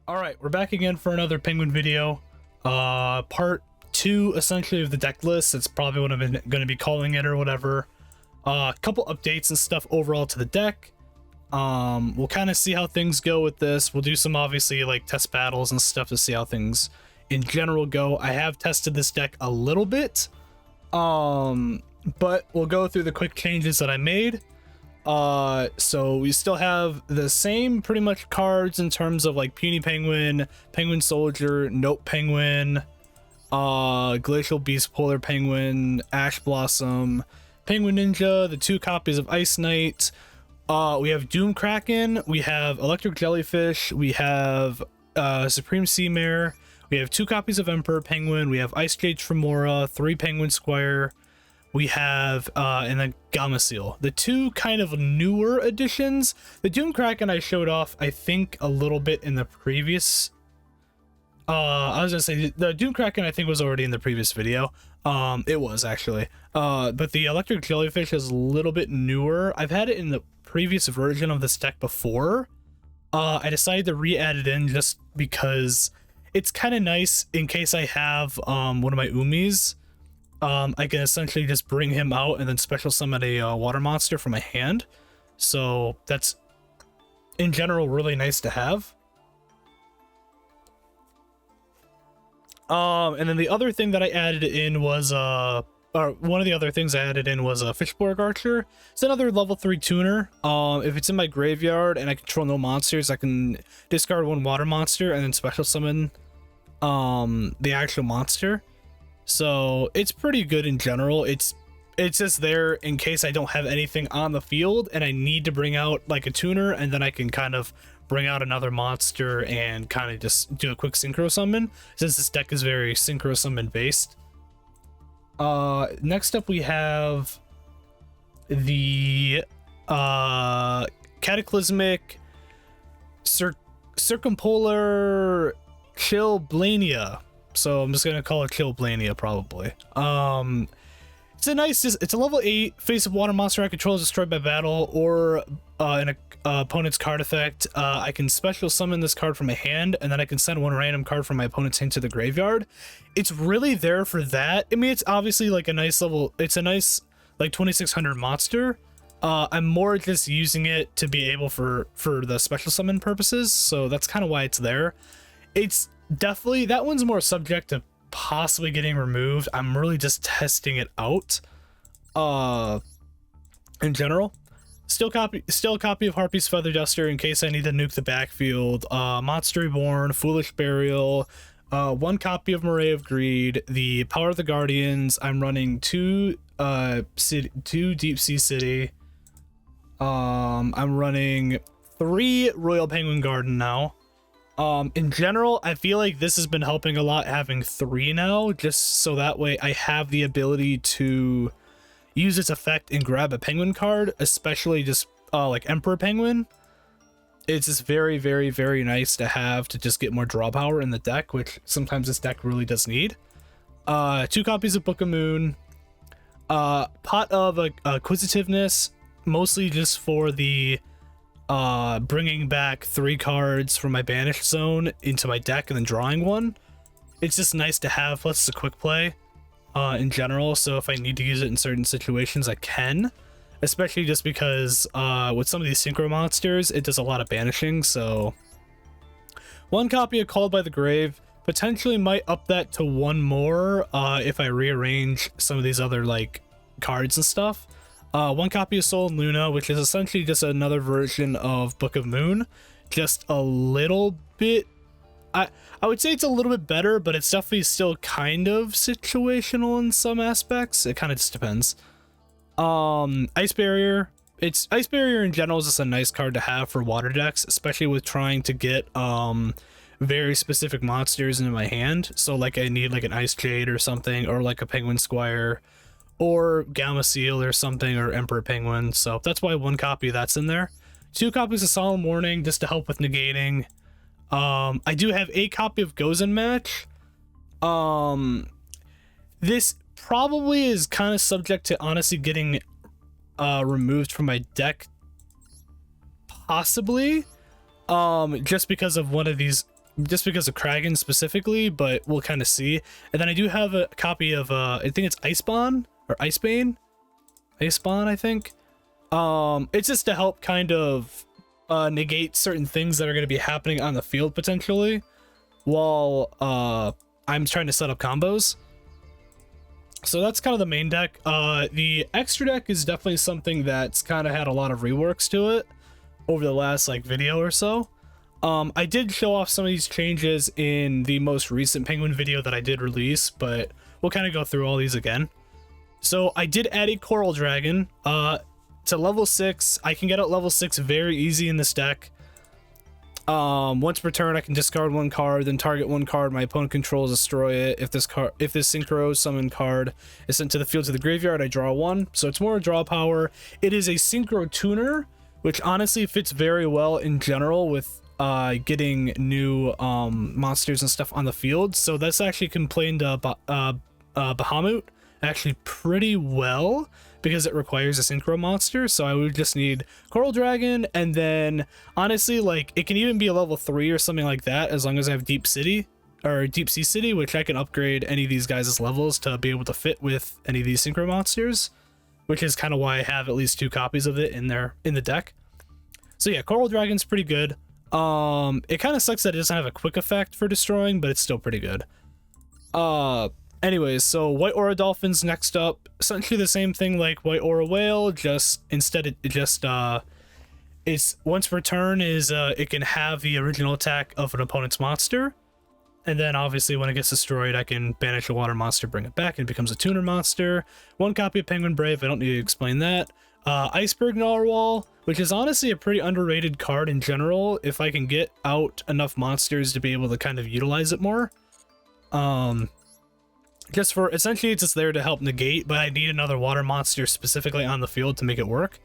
All right, we're back again for another Penguin video. Part 2, essentially, of the deck list. It's probably what I'm going to be calling it or whatever. A couple updates and stuff overall to the deck. We'll kind of see how things go with this. We'll do some, obviously, like, test battles and stuff to see how things in general go. I have tested this deck a little bit. But we'll go through the quick changes that I made. So we still have the same pretty much cards in terms of like Puny Penguin, Penguin Soldier, Note Penguin, Glacial Beast, Polar Penguin, Ash Blossom, Penguin Ninja, the 2 copies of Ice Knight. We have Doom Kraken, we have Electric Jellyfish, we have Supreme Sea Mare, we have 2 copies of Emperor Penguin, we have Ice Jade Tremora, 3 Penguin Squire. We have, and then Gamma Seal. The 2 kind of newer additions. The Doom Kraken I showed off, I think, a little bit in the previous... I was gonna say, the Doom Kraken I think was already in the previous video. It was, actually. But the Electric Jellyfish is a little bit newer. I've had it in the previous version of this deck before. I decided to re-add it in just because it's kind of nice in case I have one of my Umis. I can essentially just bring him out and then special summon a water monster from my hand. So that's, in general, really nice to have. And then the other thing that I added in was, or one of the other things I added in was a Fishborg Archer. It's another level 3 tuner. If it's in my graveyard and I control no monsters, I can discard 1 water monster and then special summon the actual monster. So it's pretty good in general. It's just there in case I don't have anything on the field and I need to bring out like a tuner, and then I can kind of bring out another monster and kind of just do a quick synchro summon, since this deck is very synchro summon based. Next up we have the Cataclysmic Circumpolar Chilblania. So I'm just gonna call it Chilblania probably. It's a level 8 face of water monster I control is destroyed by battle or an opponent's card effect. I can special summon this card from my hand, and then I can send 1 random card from my opponent's hand to the graveyard. It's really there for that. I mean, it's obviously like a nice level. It's a nice like 2600 monster. I'm more just using it to be able for the special summon purposes. So that's kind of why it's there. It's definitely, that one's more subject to possibly getting removed. I'm really just testing it out in general. Still a copy of Harpy's Feather Duster in case I need to nuke the backfield. Monster Reborn, Foolish Burial, 1 copy of Moray of Greed, the Power of the Guardians. I'm running 2 Deep Sea City. I'm running 3 Royal Penguin Garden now. In general, I feel like this has been helping a lot having 3 now, just so that way I have the ability to use its effect and grab a penguin card, especially just like Emperor Penguin. It's just very, very, very nice to have to just get more draw power in the deck, which sometimes this deck really does need. 2 copies of Book of Moon, Pot of Acquisitiveness, mostly just for the bringing back 3 cards from my banished zone into my deck and then drawing 1. It's just nice to have, plus it's a quick play in general, so if I need to use it in certain situations I can, especially just because with some of these synchro monsters it does a lot of banishing. So 1 copy of Called by the Grave, potentially might up that to 1 more if I rearrange some of these other like cards and stuff. 1 copy of Soul and Luna, which is essentially just another version of Book of Moon, just a little bit, I would say it's a little bit better, but it's definitely still kind of situational in some aspects. It kind of just depends. Ice Barrier. Ice Barrier in general is just a nice card to have for water decks, especially with trying to get very specific monsters into my hand. So like I need like an Ice Jade or something, or like a Penguin Squire, or Gamma Seal or something, or Emperor Penguin. So that's why 1 copy that's in there. 2 copies of Solemn Warning just to help with negating. I do have a copy of Gozen Match. This probably is kind of subject to honestly getting removed from my deck, possibly, just because of one of these just because of Kraken specifically, but we'll kind of see. And then I do have a copy of I think it's Icebane or Icebane, I think. It's just to help kind of negate certain things that are going to be happening on the field potentially while I'm trying to set up combos. So that's kind of the main deck. The extra deck is definitely something that's kind of had a lot of reworks to it over the last like video or so. I did show off some of these changes in the most recent Penguin video that I did release, but we'll kind of go through all these again. So I did add a Coral Dragon to level 6. I can get out level 6 very easy in this deck. Once per turn, I can discard one card, then target one card my opponent controls, destroy it. If this synchro summon card is sent to the field to the graveyard, I draw one. So it's more draw power. It is a synchro tuner, which honestly fits very well in general with getting new monsters and stuff on the field. So that's actually can play into Bahamut actually pretty well, because it requires a synchro monster. So I would just need Coral Dragon, and then honestly, like, it can even be a level 3 or something like that, as long as I have Deep Sea City, which I can upgrade any of these guys' levels to be able to fit with any of these synchro monsters, which is kind of why I have at least 2 copies of it in the deck. So yeah, Coral Dragon's pretty good. It kind of sucks that it doesn't have a quick effect for destroying, but it's still pretty good. Anyways, so White Aura Dolphin's next up. Essentially the same thing like White Aura Whale, just instead it's once per turn is it can have the original attack of an opponent's monster, and then obviously when it gets destroyed, I can banish a water monster, bring it back, and it becomes a tuner monster. 1 copy of Penguin Brave, I don't need to explain that. Iceberg Narwhal, which is honestly a pretty underrated card in general, if I can get out enough monsters to be able to kind of utilize it more. Just for, essentially it's just there to help negate, but I need another water monster specifically on the field to make it work.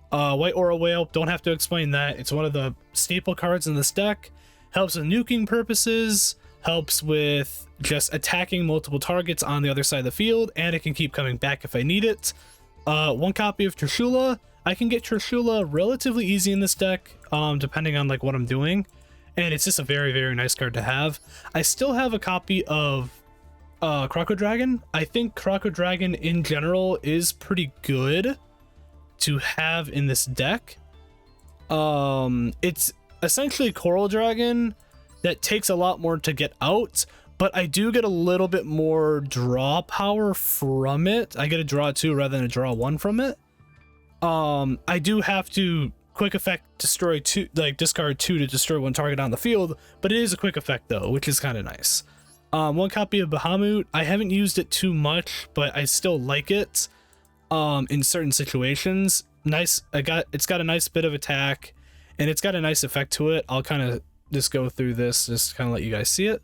White Aura Whale, don't have to explain that. It's one of the staple cards in this deck. Helps with nuking purposes, helps with just attacking multiple targets on the other side of the field, and it can keep coming back if I need it. 1 copy of Trishula. I can get Trishula relatively easy in this deck, depending on like what I'm doing, and it's just a very, very nice card to have. I still have a copy of Croco Dragon. I think Croco Dragon in general is pretty good to have in this deck. It's essentially Coral Dragon that takes a lot more to get out, but I do get a little bit more draw power from it. I get a draw 2 rather than a draw 1 from it. I do have to quick effect destroy 2, like discard 2 to destroy 1 target on the field, but it is a quick effect though, which is kind of nice. 1 copy of Bahamut. I haven't used it too much, but I still like it in certain situations. Nice. It's got a nice bit of attack, and it's got a nice effect to it. I'll kind of just go through this, just kind of let you guys see it.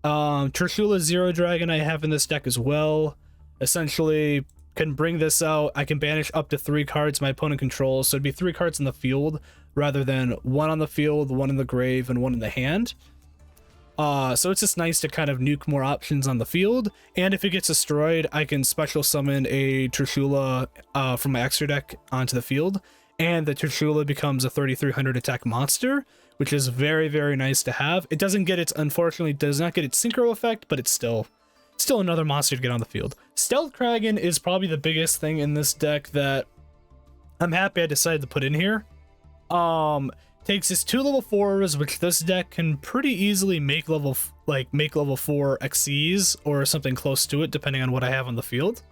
Trishula Zero Dragon I have in this deck as well. Essentially can bring this out. I can banish up to 3 cards my opponent controls, so it'd be 3 cards in the field rather than 1 on the field, 1 in the grave, and 1 in the hand. So it's just nice to kind of nuke more options on the field, and if it gets destroyed, I can special summon a Trishula from my extra deck onto the field, and the Trishula becomes a 3300 attack monster, which is very, very nice to have. It doesn't get its, unfortunately, does not get its synchro effect, but it's still another monster to get on the field. Stealth Kraken is probably the biggest thing in this deck that I'm happy I decided to put in here. Takes his 2 level 4s, which this deck can pretty easily make level 4 XCs or something close to it, depending on what I have on the field.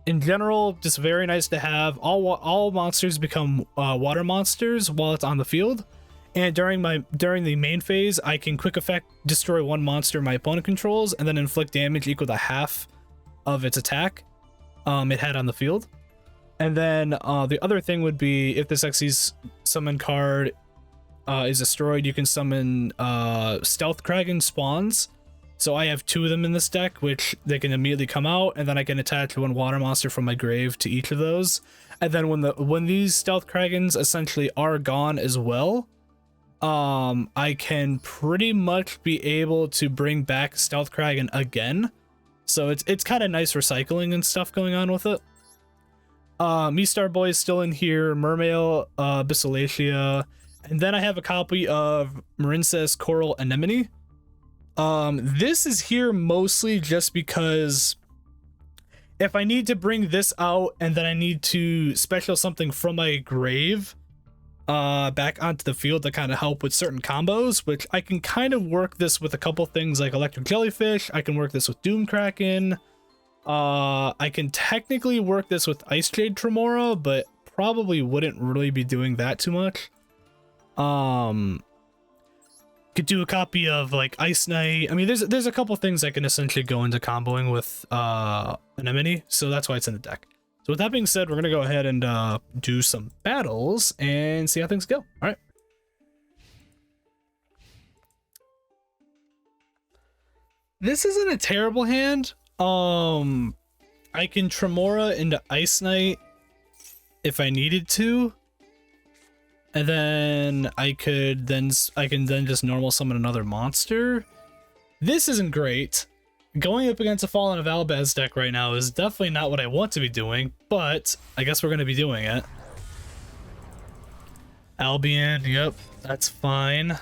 In general, just very nice to have. All monsters become water monsters while it's on the field, and during the main phase, I can quick effect destroy 1 monster my opponent controls, and then inflict damage equal to half of its attack it had on the field. And then the other thing would be, if this Xyz summon card is destroyed, you can summon Stealth Kraken spawns. So I have 2 of them in this deck, which they can immediately come out, and then I can attach 1 water monster from my grave to each of those. And then when these Stealth Krakens essentially are gone as well, I can pretty much be able to bring back Stealth Kraken again. So it's kind of nice recycling and stuff going on with it. Mistar Boy is still in here, Mermail, Bissalacia, And then I have a copy of Marince's Coral Anemone. This is here mostly just because if I need to bring this out and then I need to special something from my grave back onto the field to kind of help with certain combos, which I can kind of work this with a couple things like Electric Jellyfish. I can work this with Doom Kraken. I can technically work this with Ice Jade Tremora, but probably wouldn't really be doing that too much. Could do a copy of like Ice Knight. I mean, there's a couple things I can essentially go into comboing with Anemone, so that's why it's in the deck. So with that being said, we're gonna go ahead and do some battles and see how things go. All right. This isn't a terrible hand. I can Tremora into Ice Knight if I needed to. And then I can then just normal summon another monster. This isn't great. Going up against a Fallen of Albaz deck right now is definitely not what I want to be doing, but I guess we're going to be doing it. Albion, yep, that's fine.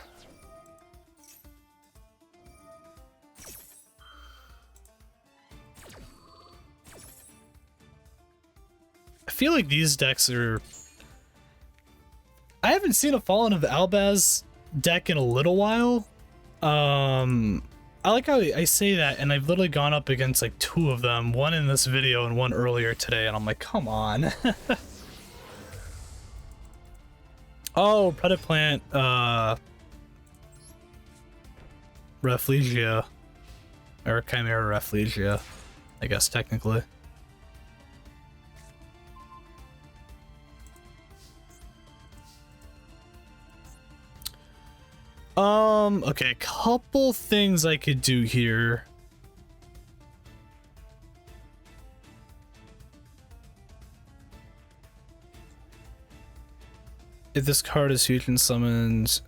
I feel like these decks are... I haven't seen a Fallen of Albaz deck in a little while. I like how I say that, and I've literally gone up against like 2 of them, one in this video and one earlier today, and I'm like, come on. Oh, Predaplant, Rafflesia, or Chimera Rafflesia, I guess technically. Okay, a couple things I could do here. If this card is huge and summoned...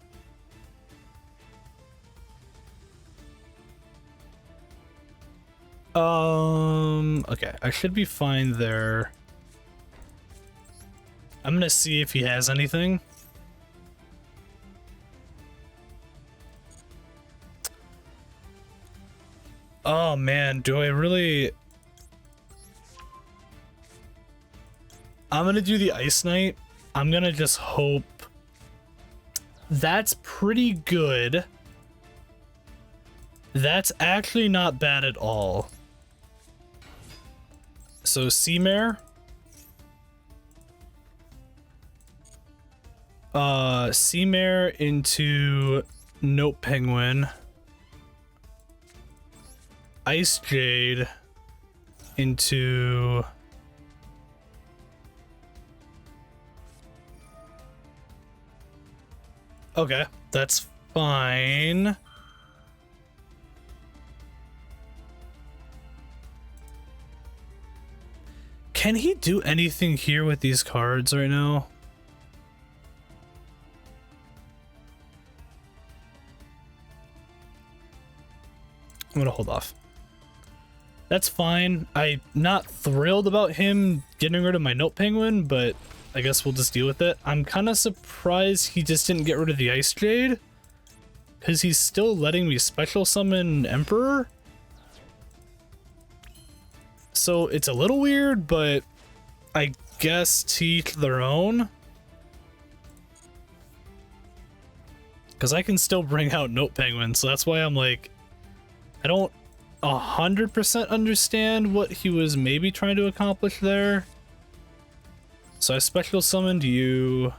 Okay, I should be fine there. I'm gonna see if he has anything. Oh man, do I really... I'm gonna do the Ice Knight. I'm gonna just hope... That's pretty good. That's actually not bad at all. So Seamare. Seamare into Note Penguin. Ice Jade into okay, that's fine. Can he do anything here with these cards right now? I'm gonna hold off. That's fine. I'm not thrilled about him getting rid of my Note Penguin, but I guess we'll just deal with it. I'm kind of surprised he just didn't get rid of the Ice Jade, because he's still letting me special summon Emperor. So it's a little weird, but I guess to each their own. Because I can still bring out Note Penguin, so that's why I'm like, I don't 100% understand what he was maybe trying to accomplish there. So I special summoned you.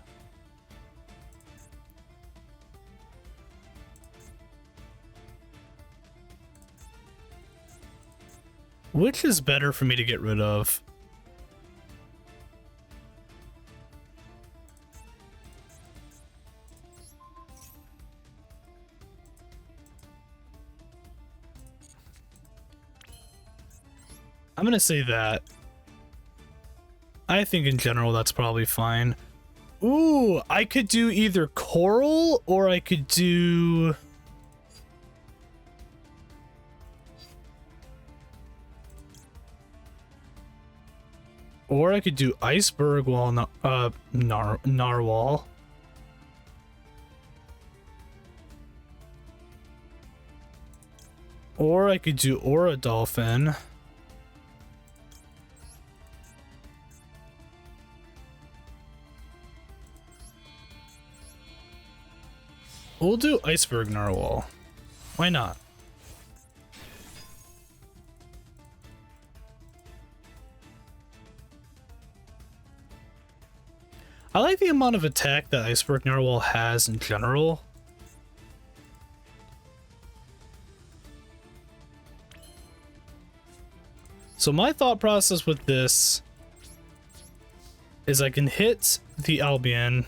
Which is better for me to get rid of? I'm gonna say that. I think in general that's probably fine. Ooh, I could do either Coral or I could do... Or I could do Iceberg while Narwhal. Or I could do Aura Dolphin. We'll do Iceberg Narwhal. Why not? I like the amount of attack that Iceberg Narwhal has in general. So my thought process with this is I can hit the Albion.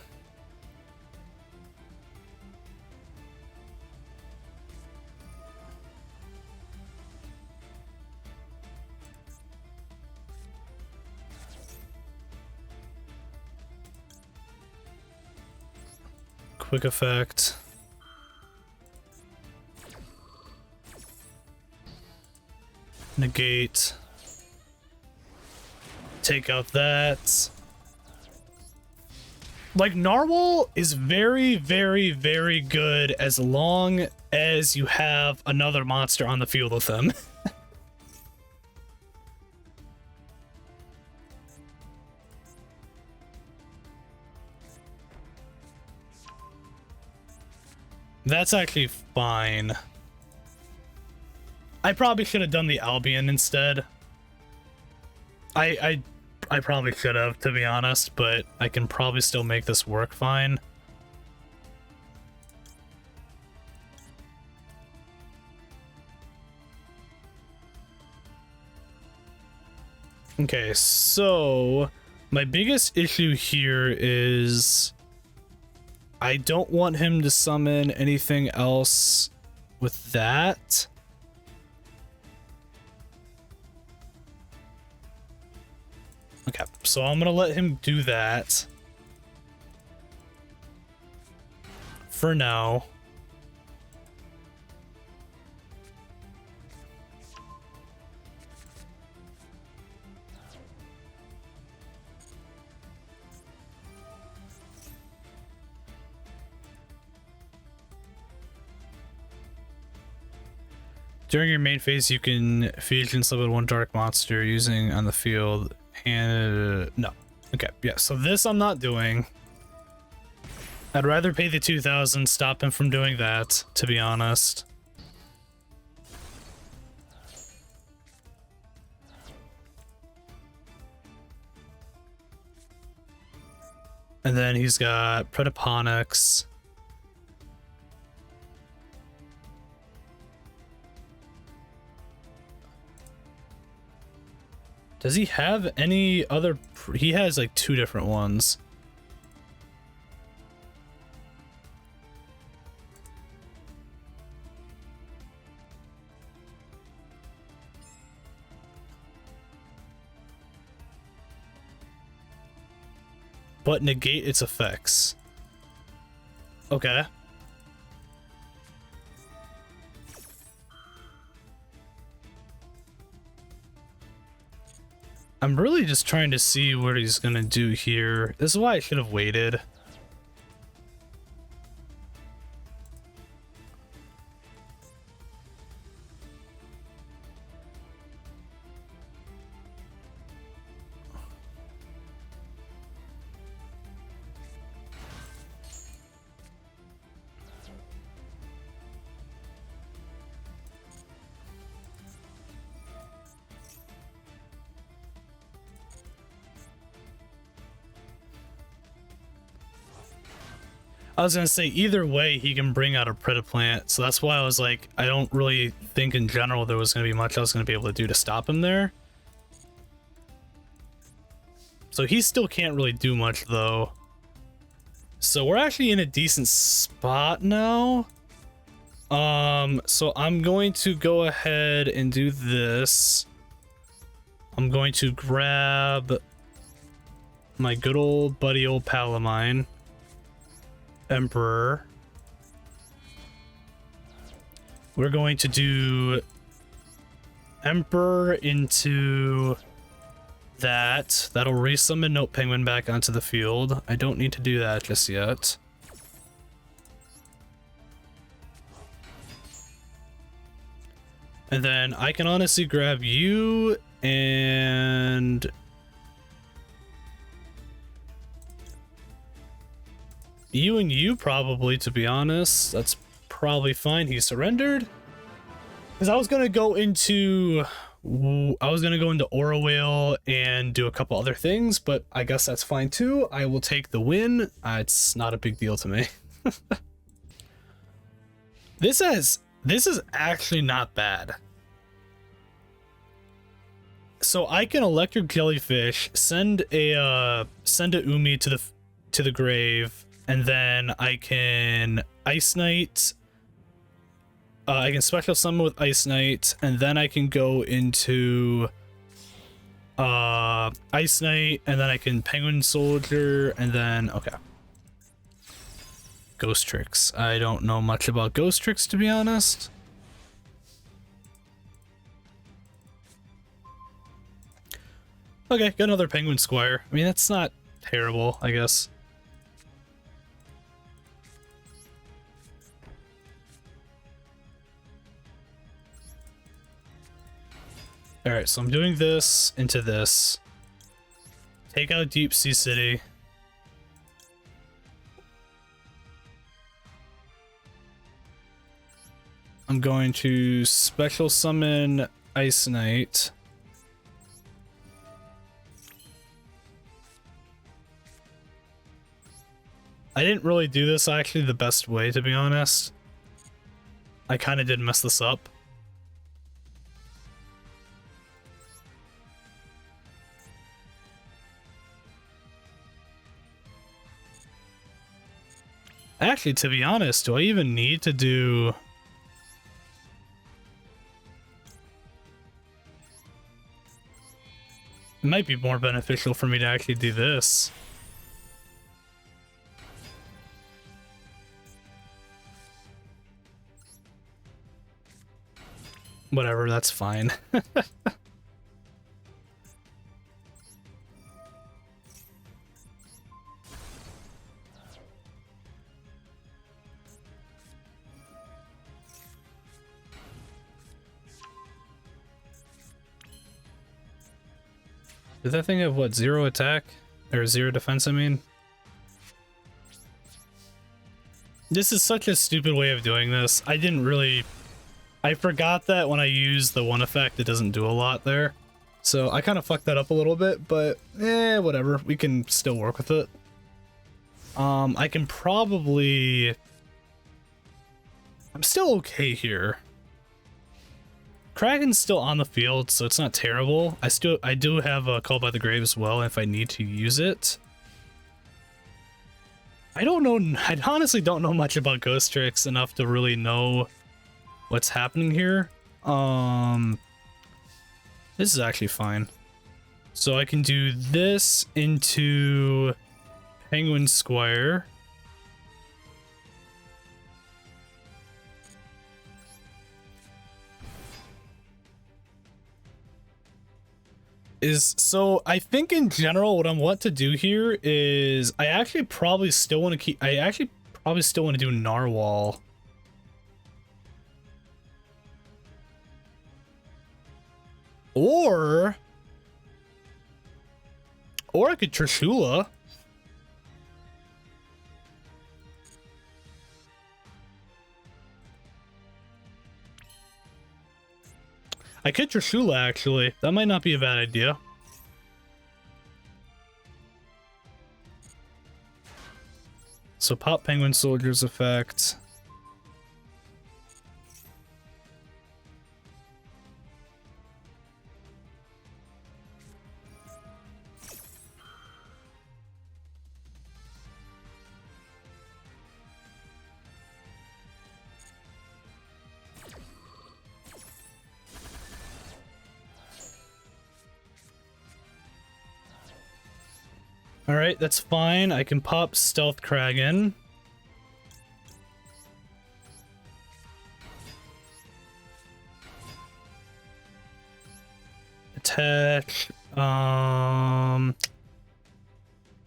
Quick effect. Negate. Take out that. Like, Narwhal is very, very, very good as long as you have another monster on the field with him. That's actually fine. I probably should have done the Albion instead. I probably should have, to be honest, but I can probably still make this work fine. Okay, so my biggest issue here is I don't want him to summon anything else with that. Okay, so I'm gonna let him do that for now. During your main phase, you can fusion summon one dark monster using on the field. And no. Okay, yeah, so this I'm not doing. I'd rather pay the 2,000, stop him from doing that, to be honest. And then he's got Predaponics. Does he have any other? He has like 2 different ones. But negate its effects. Okay. I'm really just trying to see what he's gonna do here. This is why I should have waited. I was gonna say either way he can bring out a Predaplant, so that's why I was like, I don't really think in general there was gonna be much I was gonna be able to do to stop him there. So he still can't really do much though. So we're actually in a decent spot now. So I'm going to go ahead and do this. I'm going to grab my good old buddy old pal of mine. Emperor. We're going to do Emperor into that. That'll resummon Note Penguin back onto the field. I don't need to do that just yet. And then I can honestly grab you and you probably, to be honest. That's probably fine. He surrendered. Because I was gonna go into Aura Whale and do a couple other things, but I guess that's fine too. I will take the win. It's not a big deal to me. This is actually not bad. So I can Electric Jellyfish, send a Umi to the grave, and then I can Ice Knight. I can special summon with Ice Knight, and then I can go into Ice Knight, and then I can Penguin Soldier, and then okay. Ghostricks. I don't know much about Ghostricks, to be honest. Okay, got another Penguin Squire. I mean, that's not terrible, I guess. Alright, so I'm doing this into this. Take out Deep Sea City. I'm going to special summon Ice Knight. I didn't really do this actually the best way, to be honest. I kind of did mess this up. Actually, to be honest, do I even need to do... It might be more beneficial for me to actually do this. Whatever, that's fine. Did that thing have, what, 0 attack? Or 0 defense, I mean? This is such a stupid way of doing this. I didn't really... I forgot that when I use the one effect, it doesn't do a lot there. So I kind of fucked that up a little bit, but whatever. We can still work with it. I can probably... I'm still okay here. Kraken's still on the field, so it's not terrible. I do have a Call by the Grave as well if I need to use it. I don't know. I honestly don't know much about Ghostricks enough to really know what's happening here. This is actually fine. So I can do this into Penguin Squire. So I think in general what I want to do here is I actually probably still want to do Narwhal. Or I could Trishula. I could Trishula, actually. That might not be a bad idea. So pop Penguin Soldier's effect. Alright, that's fine. I can pop Stealth Kraken. Attack.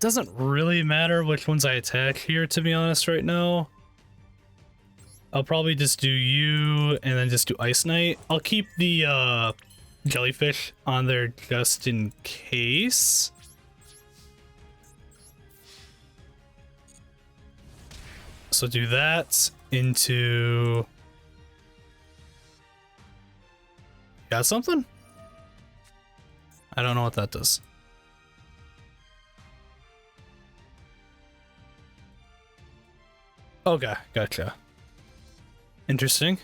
Doesn't really matter which ones I attack here, to be honest, right now. I'll probably just do you and then just do Ice Knight. I'll keep the jellyfish on there just in case. So do that into... Got something? I don't know what that does. Okay, gotcha. Interesting.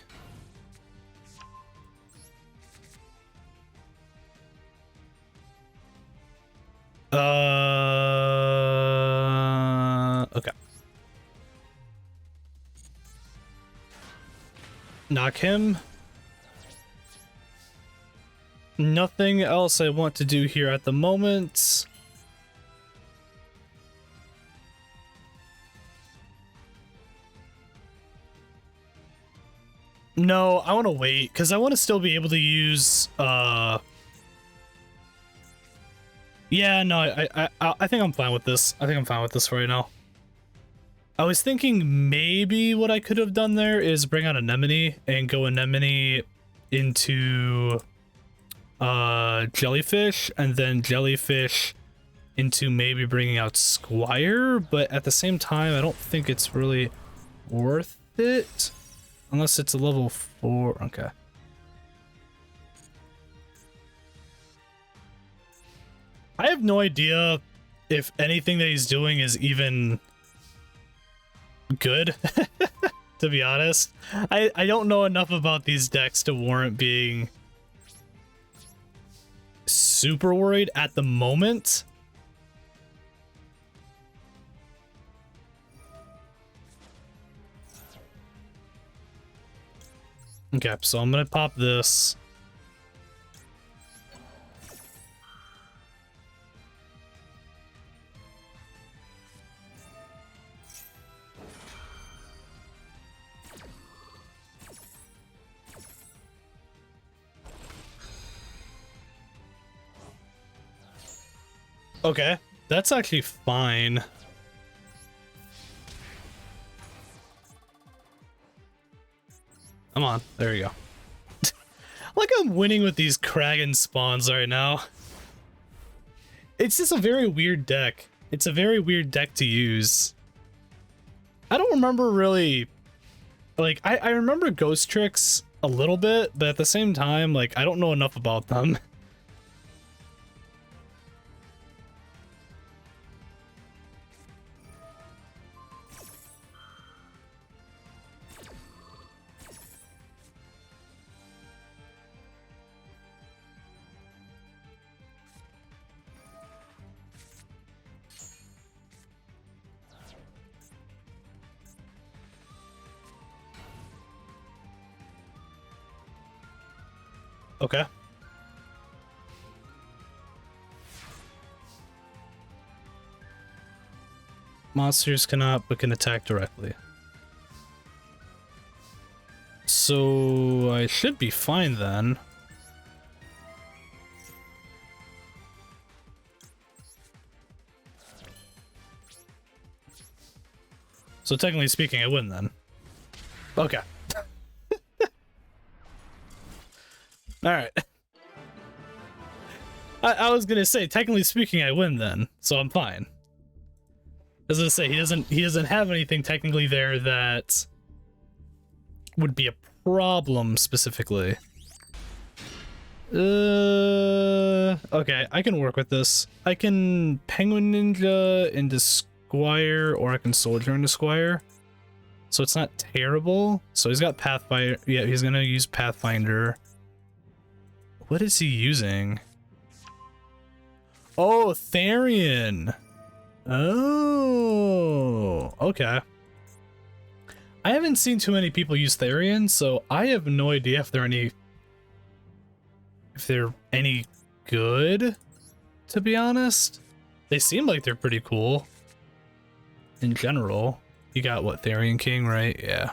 Okay. Knock him. Nothing else I want to do here at the moment. No, I want to wait because I want to still be able to use yeah, no, I think I'm fine with this. I think I'm fine with this right now. I was thinking maybe what I could have done there is bring out Anemone and go Anemone into Jellyfish, and then Jellyfish into maybe bringing out Squire, but at the same time, I don't think it's really worth it unless it's a level 4. Okay. I have no idea if anything that he's doing is even good, to be honest. I don't know enough about these decks to warrant being super worried at the moment. Okay, so I'm gonna pop this. Okay, that's actually fine. Come on, there you go. Like I'm winning with these Kragan spawns right now. It's just a very weird deck. It's a very weird deck to use. I don't remember really... Like, I remember Ghostricks a little bit, but at the same time, like, I don't know enough about them. Okay. Monsters cannot, but can attack directly. So I should be fine then. So technically speaking, I win then. Okay. Alright. I was gonna say, technically speaking, I win then, so I'm fine. As I say, he doesn't have anything technically there that would be a problem specifically. Okay, I can work with this. I can Penguin Ninja into Squire, or I can Soldier into Squire. So it's not terrible. So he's got Pathfinder. Yeah, he's gonna use Pathfinder. What is he using? Oh, Therion. Oh, okay. I haven't seen too many people use Therion, so I have no idea if they're any good, to be honest. They seem like they're pretty cool in general. You got what, Therion King, right? Yeah.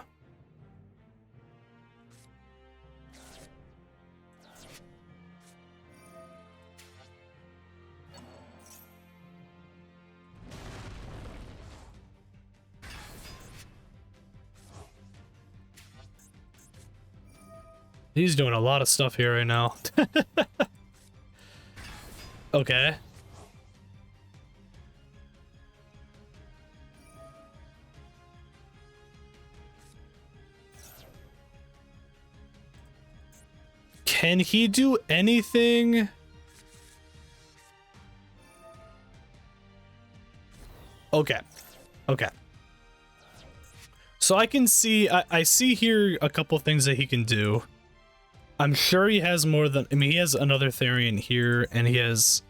He's doing a lot of stuff here right now. Okay. Can he do anything? Okay. Okay. So I can see, I see here a couple things that he can do. I'm sure he has more than, I mean, he has another Therion here, and he has,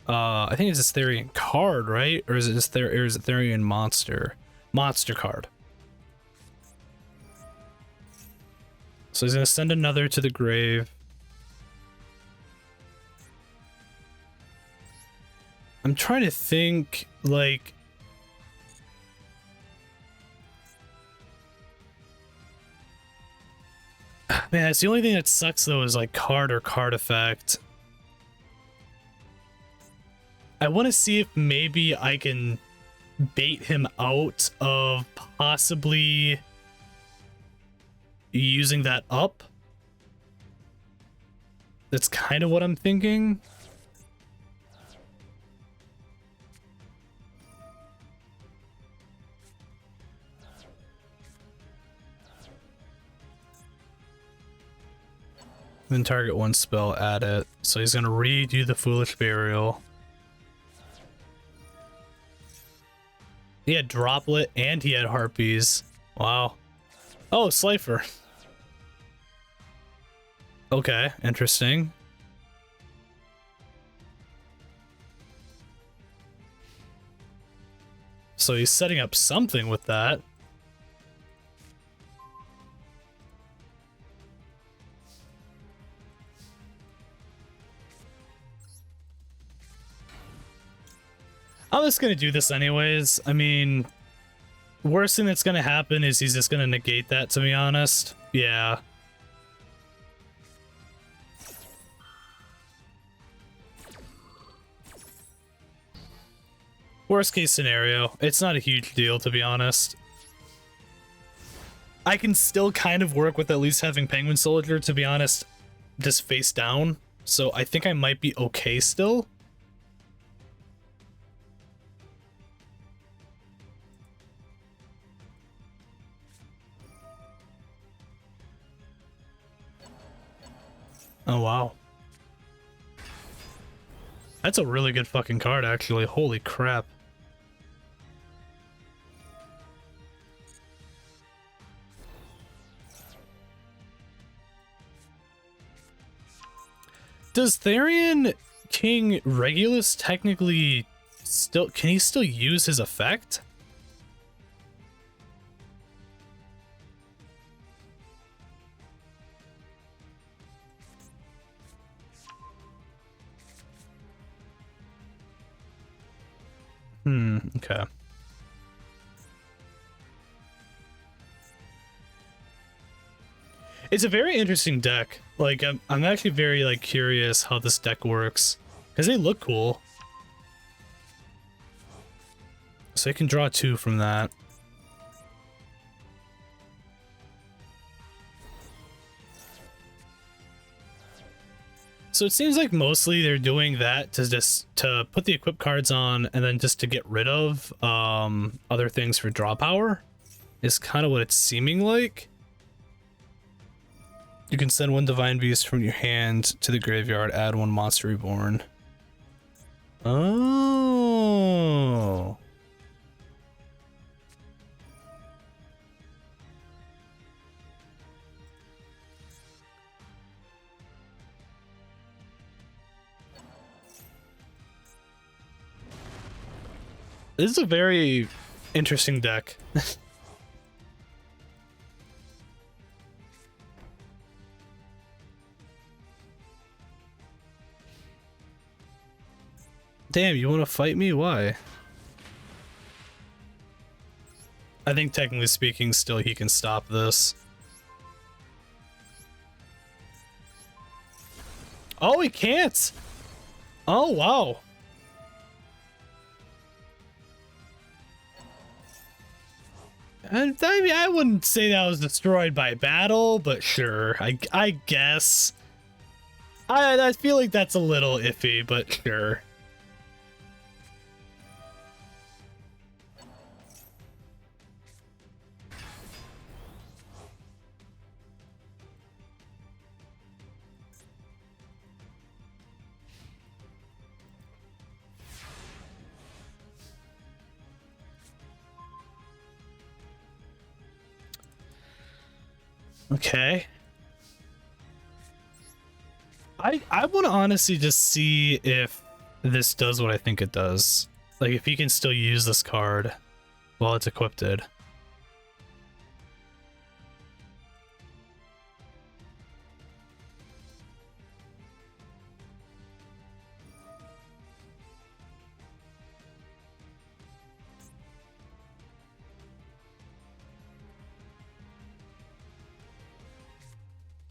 I think it's his Therion card, right? Or is it just or is it Therion monster card? So he's gonna send another to the grave. I'm trying to think, like, man, it's the only thing that sucks though is like card or card effect. I want to see if maybe I can bait him out of possibly using that up. That's kind of what I'm thinking. Then target one spell, add it. So he's gonna redo the Foolish Burial. He had Droplet and he had Harpies. Wow. Oh, Slifer. Okay, interesting. So he's setting up something with that. I'm just gonna do this anyways. I mean, worst thing that's gonna happen is he's just gonna negate that, to be honest. Yeah. Worst case scenario. It's not a huge deal, to be honest. I can still kind of work with at least having Penguin Soldier, to be honest, just face down. So I think I might be okay still. Oh, wow. That's a really good fucking card, actually. Holy crap. Does Therion King Regulus technically still... Can he still use his effect? Okay. It's a very interesting deck. Like, I'm actually very, like, curious how this deck works. Because they look cool. So I can draw 2 from that. So it seems like mostly they're doing that to just to put the equip cards on and then just to get rid of other things for draw power is kind of what it's seeming like. You can send 1 Divine Beast from your hand to the graveyard, add 1 Monster Reborn. Oh. This is a very interesting deck. Damn, you want to fight me? Why? I think technically speaking, still he can stop this. Oh, he can't! Oh, wow. I mean, I wouldn't say that was destroyed by battle, but sure, I guess. I feel like that's a little iffy, but sure. Okay. I want to honestly just see if this does what I think it does. Like, if he can still use this card while it's equipped.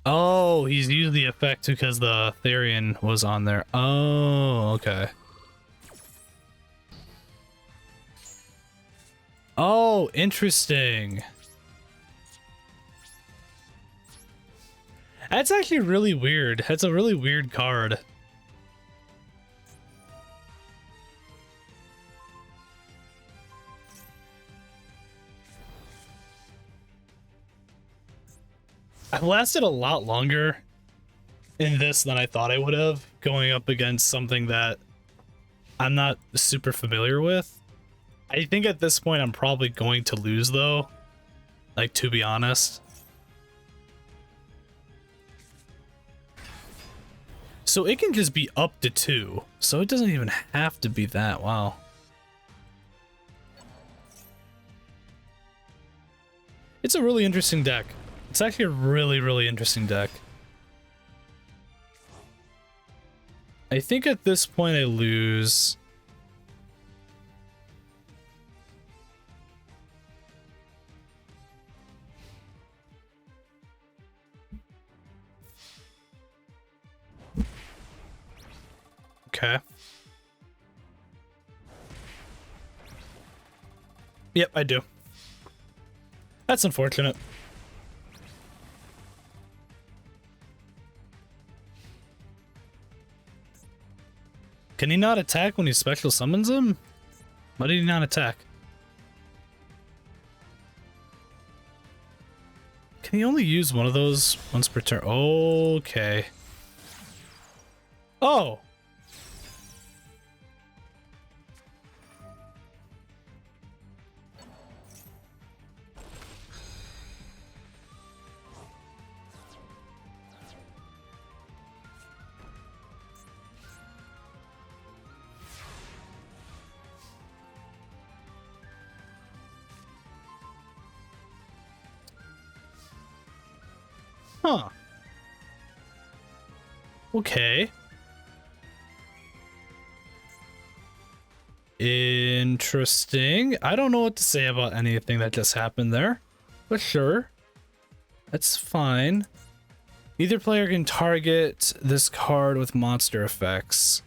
Oh, he's used the effect because the Therion was on there. Oh, okay. Oh, interesting. That's actually really weird. That's a really weird card. I've lasted a lot longer in this than I thought I would have, going up against something that I'm not super familiar with. I think at this point I'm probably going to lose though, like, to be honest. So it can just be up to 2, so it doesn't even have to be that. Wow. It's a really interesting deck. It's actually a really, really interesting deck. I think at this point I lose. Okay. Yep, I do. That's unfortunate. Can he not attack when he special summons him? Why did he not attack? Can he only use one of those once per turn? Okay. Oh! Huh. Okay. Interesting. I don't know what to say about anything that just happened there, but sure. That's fine. Either player can target this card with monster effects.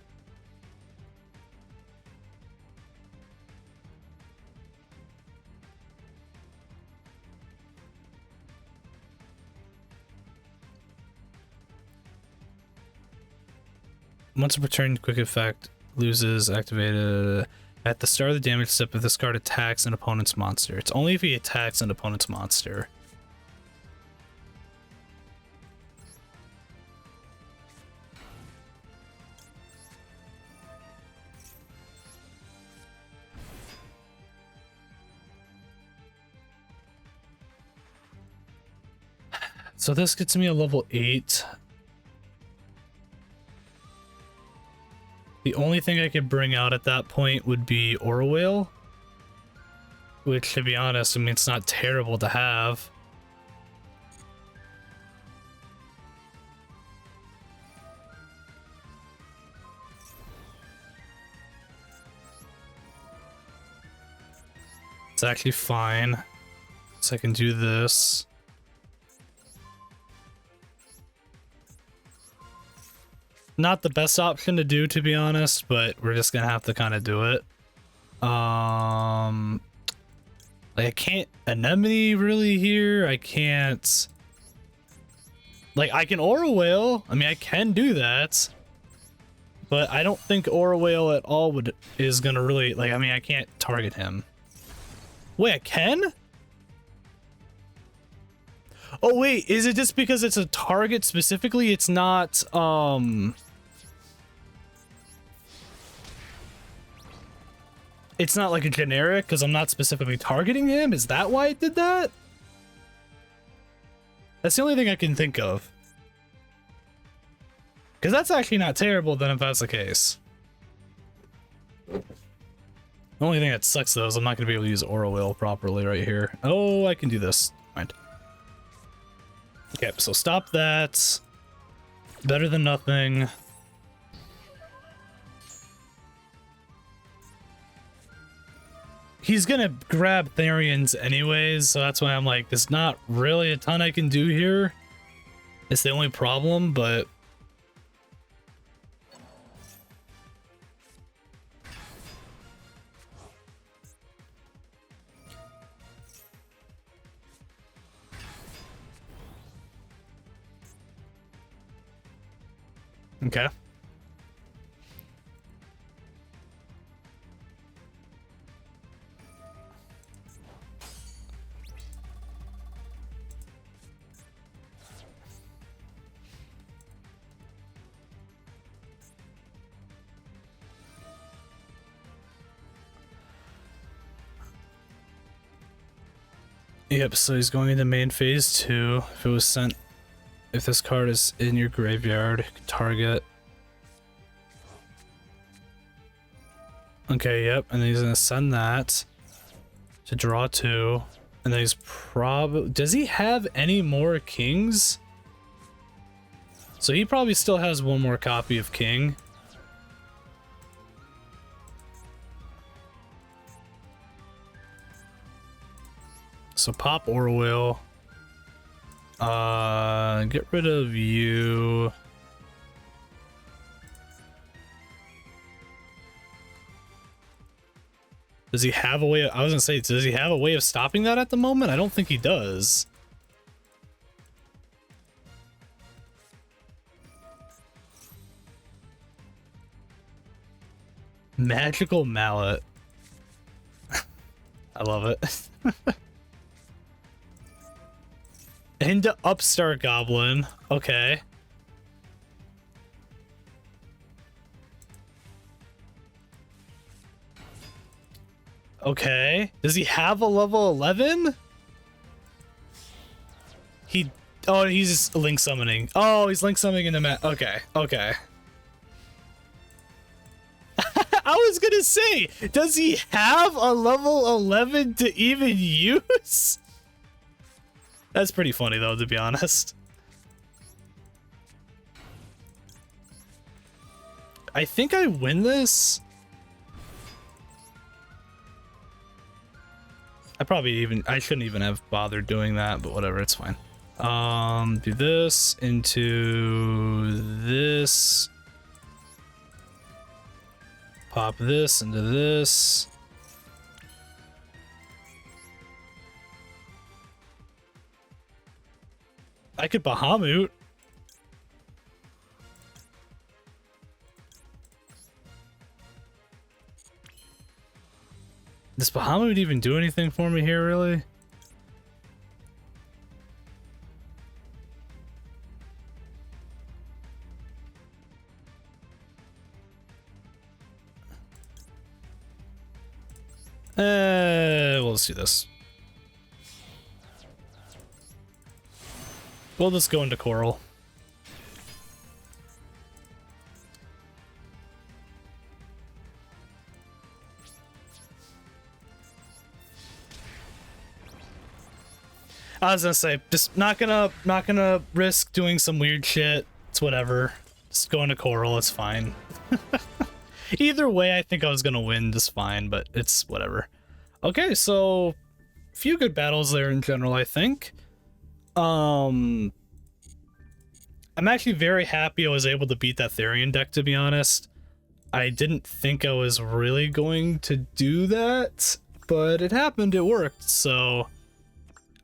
Once per turn, quick effect loses activated at the start of the damage step if this card attacks an opponent's monster. It's only if he attacks an opponent's monster. So this gets me a level 8. The only thing I could bring out at that point would be Aura Whale, which, to be honest, I mean, it's not terrible to have. It's actually fine. So I can do this. Not the best option to do, to be honest, but we're just gonna have to kind of do it. Like, I can't anemone really here. I can't... Like, I can Aura Whale. I mean, I can do that. But I don't think Aura Whale at all is gonna really... Like, I mean, I can't target him. Wait, I can? Oh, wait. Is it just because it's a target specifically? It's not, It's not like a generic because I'm not specifically targeting him? Is that why it did that? That's the only thing I can think of. Because that's actually not terrible then if that's the case. The only thing that sucks though is I'm not going to be able to use Aura Whale properly right here. Oh, I can do this. Mind. Okay, so stop that. Better than nothing. He's gonna grab Therion's anyways, so that's why I'm like, there's not really a ton I can do here. It's the only problem, but... Okay. Yep, so he's going into main phase 2. If it was sent... If this card is in your graveyard, target. Okay, yep, and then he's gonna send that to draw 2. And then he's probably... Does he have any more kings? So he probably still has one more copy of king. So pop Aura Whale. Get rid of you. Does he have a way of, I was gonna say, does he have a way of stopping that at the moment? I don't think he does. Magical Mallet. I love it. Into Upstart Goblin. Okay. Okay. Does he have a level 11? He... Oh, he's just link summoning. Oh, he's link summoning into Okay. Okay. I was gonna say, does he have a level 11 to even use? That's pretty funny though, to be honest. I think I win this. I shouldn't even have bothered doing that, but whatever, it's fine. Do this into this. Pop this into this. I could Bahamut. Does Bahamut even do anything for me here, really? Well, let's do this. We'll just go into Coral. I was gonna say, just not gonna risk doing some weird shit. It's whatever. Just go into Coral, it's fine. Either way, I think I was gonna win just fine, but it's whatever. Okay, so a few good battles there in general, I think. I'm actually very happy I was able to beat that Therion deck, to be honest. I didn't think I was really going to do that. but it happened. It worked. So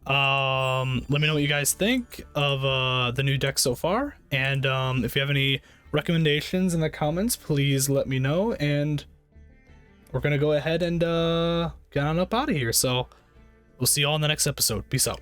let me know what you guys think of the new deck so far, and if you have any recommendations in the comments, please let me know, and we're gonna go ahead and get on up out of here. So we'll see you all in the next episode. Peace out.